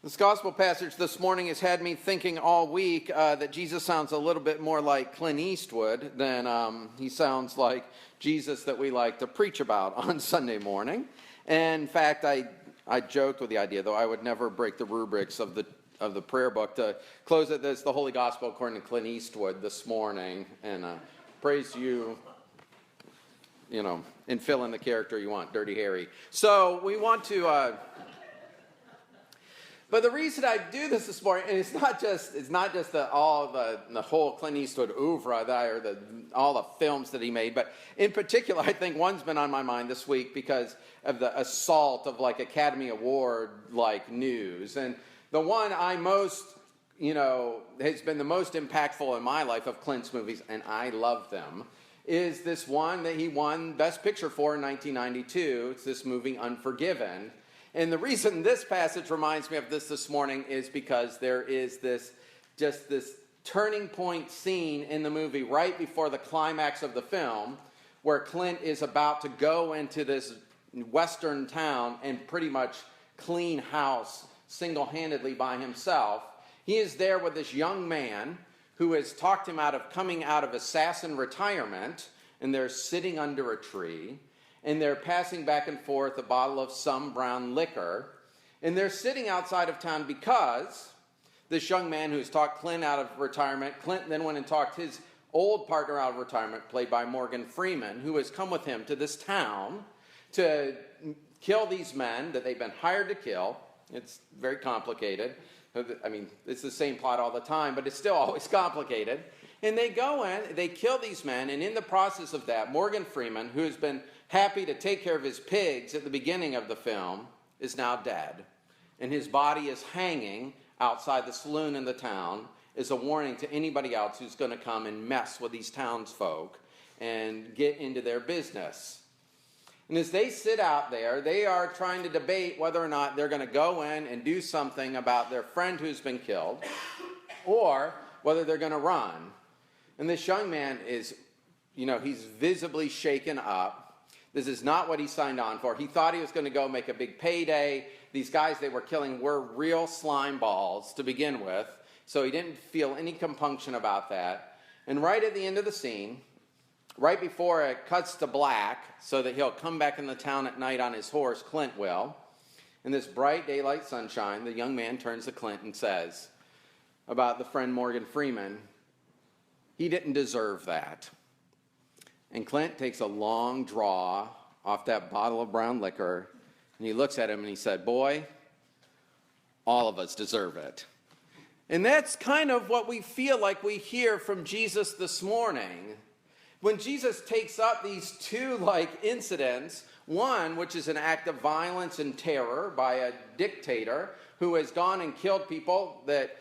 This gospel passage this morning has had me thinking all week that Jesus sounds a little bit more like Clint Eastwood than he sounds like Jesus that we like to preach about on Sunday morning. And in fact, I joked with the idea, though I would never break the rubrics of the prayer book to close it as the Holy Gospel according to Clint Eastwood this morning. And praise you, and fill in the character you want, Dirty Harry. So we want to... But the reason I do this morning, and it's not just the whole Clint Eastwood oeuvre all the films that he made, but in particular, I think one's been on my mind this week because of the assault of Academy Award news, and the one I most has been the most impactful in my life of Clint's movies, and I love them, is this one that he won Best Picture for in 1992. It's this movie Unforgiven. And the reason this passage reminds me of this morning is because there is this turning point scene in the movie right before the climax of the film where Clint is about to go into this western town and pretty much clean house single-handedly by himself. He is there with this young man who has talked him out of coming out of assassin retirement, and they're sitting under a tree. And they're passing back and forth a bottle of some brown liquor. And they're sitting outside of town because this young man who's talked Clint out of retirement, Clint then went and talked his old partner out of retirement, played by Morgan Freeman, who has come with him to this town to kill these men that they've been hired to kill. It's very complicated. I mean, it's the same plot all the time, but it's still always complicated. And they go in, they kill these men, and in the process of that, Morgan Freeman, who has been happy to take care of his pigs at the beginning of the film, is now dead. And his body is hanging outside the saloon in the town as a warning to anybody else who's going to come and mess with these townsfolk and get into their business. And as they sit out there, they are trying to debate whether or not they're going to go in and do something about their friend who's been killed, or whether they're going to run. And this young man is, he's visibly shaken up. This is not what he signed on for. He thought he was going to go make a big payday. These guys they were killing were real slime balls to begin with, so he didn't feel any compunction about that. And right at the end of the scene, right before it cuts to black, so that he'll come back in the town at night on his horse, Clint will, in this bright daylight sunshine, the young man turns to Clint and says about the friend Morgan Freeman, he didn't deserve that. And Clint takes a long draw off that bottle of brown liquor, and he looks at him and he said, "Boy, all of us deserve it." And that's kind of what we feel like we hear from Jesus this morning. When Jesus takes up these two incidents, one which is an act of violence and terror by a dictator who has gone and killed people that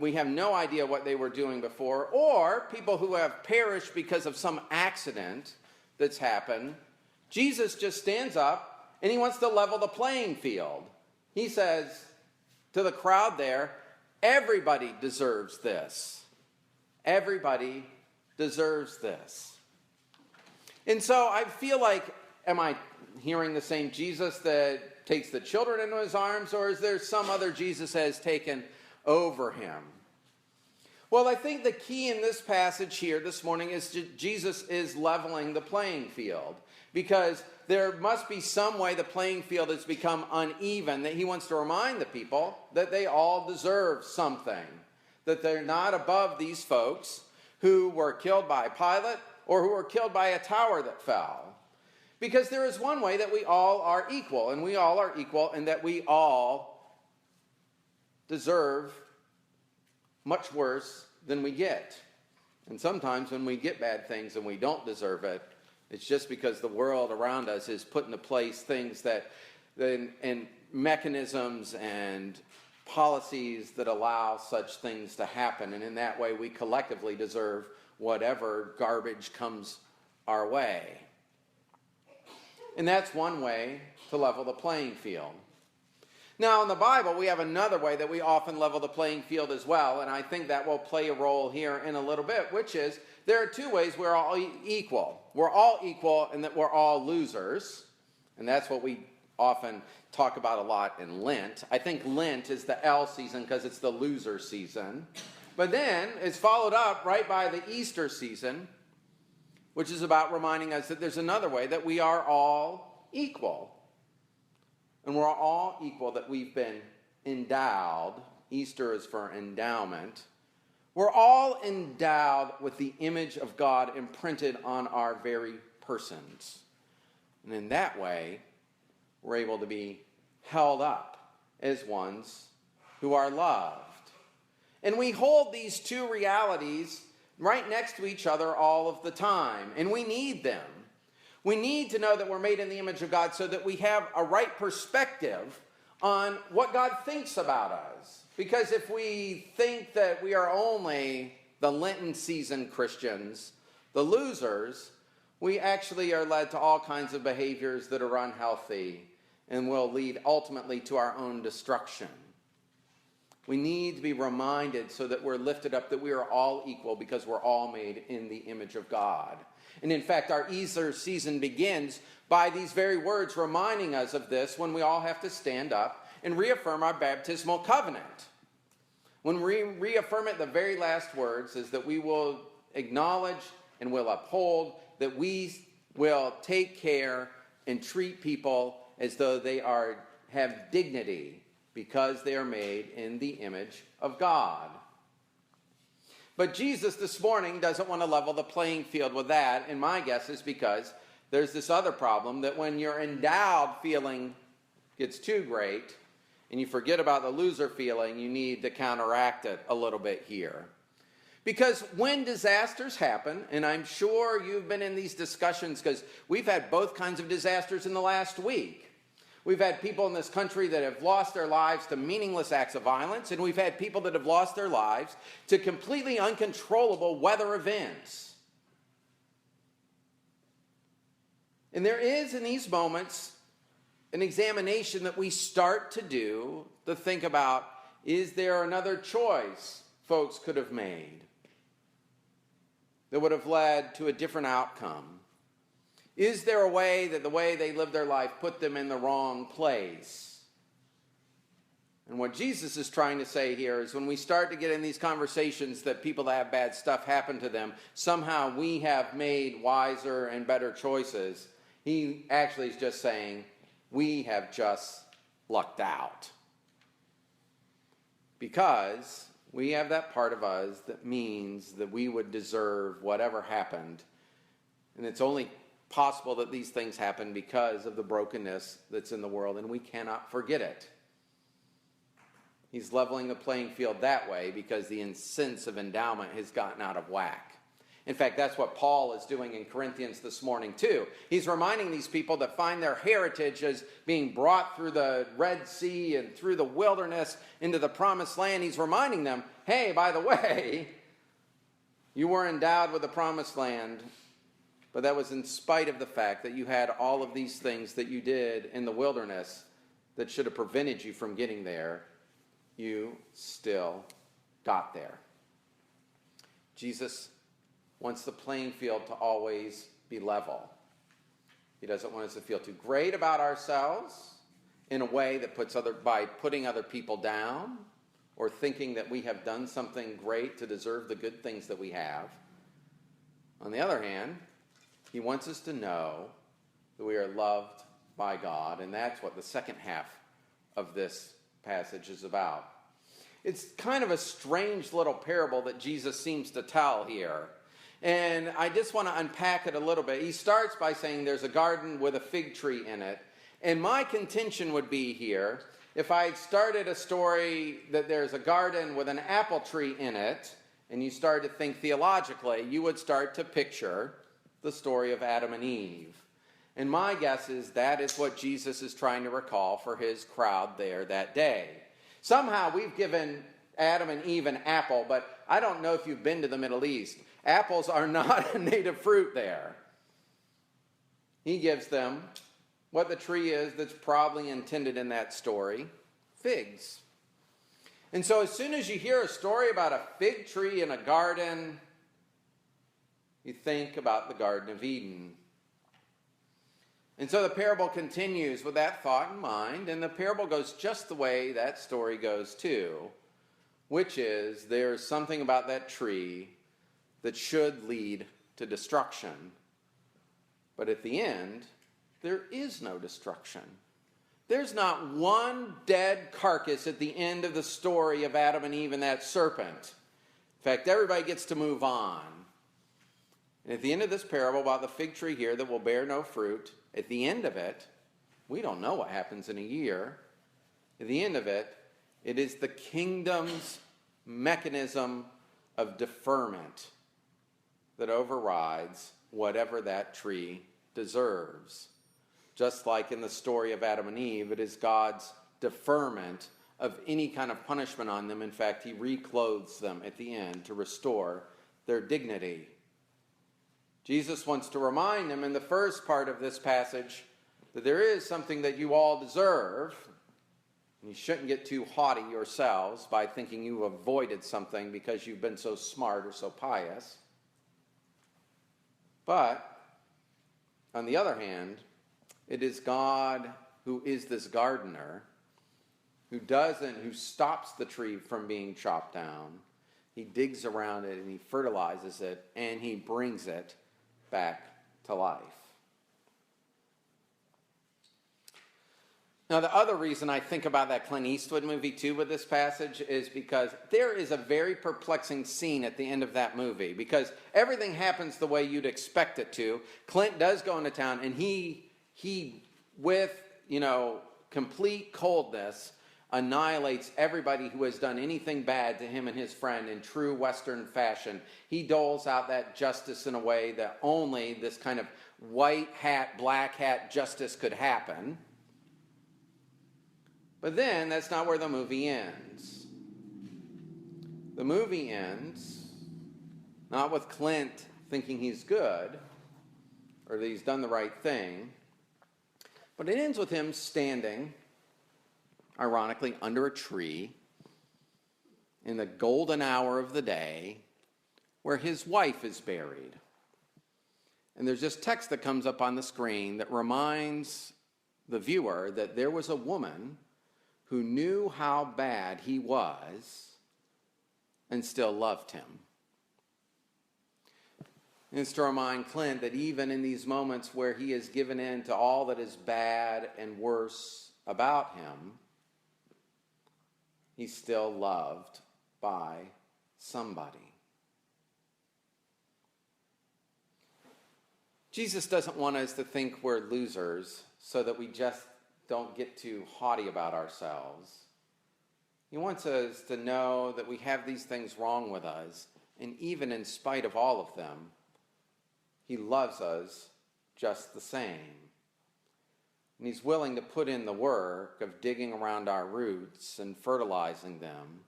we have no idea what they were doing before, or people who have perished because of some accident that's happened. Jesus just stands up and he wants to level the playing field. He says to the crowd there, everybody deserves this. Everybody deserves this. And so I feel like, am I hearing the same Jesus that takes the children into his arms, or is there some other Jesus that has taken over him? Well, I think the key in this passage here this morning is Jesus is leveling the playing field, because there must be some way the playing field has become uneven, that he wants to remind the people that they all deserve something, that they're not above these folks who were killed by Pilate or who were killed by a tower that fell. Because there is one way that we all are equal, and we all are equal in that we all deserve much worse than we get. And sometimes when we get bad things and we don't deserve it, it's just because the world around us is put into place things and mechanisms and policies that allow such things to happen. And in that way, we collectively deserve whatever garbage comes our way. And that's one way to level the playing field. Now, in the Bible, we have another way that we often level the playing field as well, and I think that will play a role here in a little bit, which is there are two ways we're all equal. We're all equal in that we're all losers, and that's what we often talk about a lot in Lent. I think Lent is the L season because it's the loser season. But then it's followed up right by the Easter season, which is about reminding us that there's another way, that we are all equal. And we're all equal, that we've been endowed. Easter is for endowment. We're all endowed with the image of God imprinted on our very persons. And in that way, we're able to be held up as ones who are loved. And we hold these two realities right next to each other all of the time. And we need them. We need to know that we're made in the image of God so that we have a right perspective on what God thinks about us. Because if we think that we are only the Lenten season Christians, the losers, we actually are led to all kinds of behaviors that are unhealthy and will lead ultimately to our own destruction. We need to be reminded so that we're lifted up, that we are all equal because we're all made in the image of God. And in fact, our Easter season begins by these very words reminding us of this when we all have to stand up and reaffirm our baptismal covenant. When we reaffirm it, the very last words is that we will acknowledge and will uphold, that we will take care and treat people as though they have dignity because they are made in the image of God. But Jesus this morning doesn't want to level the playing field with that, and my guess is because there's this other problem that when your endowed feeling gets too great and you forget about the loser feeling, you need to counteract it a little bit here. Because when disasters happen, and I'm sure you've been in these discussions because we've had both kinds of disasters in the last week. We've had people in this country that have lost their lives to meaningless acts of violence, and we've had people that have lost their lives to completely uncontrollable weather events. And there is, in these moments, an examination that we start to do to think about, is there another choice folks could have made that would have led to a different outcome? Is there a way that the way they lived their life put them in the wrong place? And what Jesus is trying to say here is when we start to get in these conversations that people that have bad stuff happen to them, somehow we have made wiser and better choices. He actually is just saying, we have just lucked out. Because we have that part of us that means that we would deserve whatever happened. And it's only possible that these things happen because of the brokenness that's in the world, and we cannot forget it. He's leveling the playing field that way because the sense of endowment has gotten out of whack. In fact, that's what Paul is doing in Corinthians this morning too. He's reminding these people that find their heritage as being brought through the Red Sea and through the wilderness into the promised land. He's reminding them, hey, by the way, you were endowed with the promised land, but that was in spite of the fact that you had all of these things that you did in the wilderness that should have prevented you from getting there. You still got there. Jesus wants the playing field to always be level. He doesn't want us to feel too great about ourselves in a way that by putting other people down or thinking that we have done something great to deserve the good things that we have. On the other hand, he wants us to know that we are loved by God, and that's what the second half of this passage is about. It's kind of a strange little parable that Jesus seems to tell here. And I just want to unpack it a little bit. He starts by saying there's a garden with a fig tree in it. And my contention would be here, if I had started a story that there's a garden with an apple tree in it, and you started to think theologically, you would start to picture the story of Adam and Eve. And my guess is that is what Jesus is trying to recall for his crowd there that day. Somehow we've given Adam and Eve an apple, but I don't know if you've been to the Middle East. Apples are not a native fruit there. He gives them what the tree is that's probably intended in that story, figs. And so as soon as you hear a story about a fig tree in a garden, you think about the Garden of Eden. And so the parable continues with that thought in mind, and the parable goes just the way that story goes too, which is there's something about that tree that should lead to destruction. But at the end, there is no destruction. There's not one dead carcass at the end of the story of Adam and Eve and that serpent. In fact, everybody gets to move on. And at the end of this parable about the fig tree here that will bear no fruit, at the end of it, we don't know what happens in a year. At the end of it, it is the kingdom's mechanism of deferment that overrides whatever that tree deserves. Just like in the story of Adam and Eve, it is God's deferment of any kind of punishment on them. In fact, he reclothes them at the end to restore their dignity. Jesus wants to remind them in the first part of this passage that there is something that you all deserve. And you shouldn't get too haughty yourselves by thinking you've avoided something because you've been so smart or so pious. But, on the other hand, it is God who is this gardener, who stops the tree from being chopped down. He digs around it and he fertilizes it and he brings it back to life. Now, the other reason I think about that Clint Eastwood movie too with this passage is because there is a very perplexing scene at the end of that movie, because everything happens the way you'd expect it to. Clint does go into town and he with, complete coldness annihilates everybody who has done anything bad to him and his friend in true Western fashion. He doles out that justice in a way that only this kind of white hat, black hat justice could happen. But then that's not where the movie ends. The movie ends not with Clint thinking he's good or that he's done the right thing, but it ends with him standing, ironically, under a tree in the golden hour of the day where his wife is buried. And there's this text that comes up on the screen that reminds the viewer that there was a woman who knew how bad he was and still loved him. And it's to remind Clint that even in these moments where he is given in to all that is bad and worse about him, he's still loved by somebody. Jesus doesn't want us to think we're losers so that we just don't get too haughty about ourselves. He wants us to know that we have these things wrong with us, and even in spite of all of them, he loves us just the same. And he's willing to put in the work of digging around our roots and fertilizing them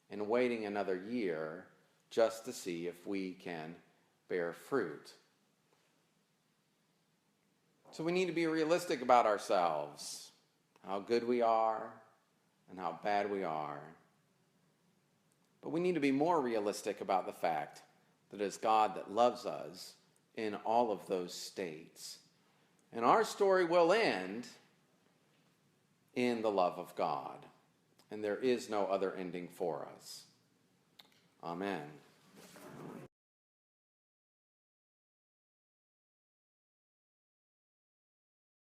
and waiting another year just to see if we can bear fruit. So we need to be realistic about ourselves, how good we are and how bad we are. But we need to be more realistic about the fact that it's God that loves us in all of those states. And our story will end in the love of God. And there is no other ending for us. Amen.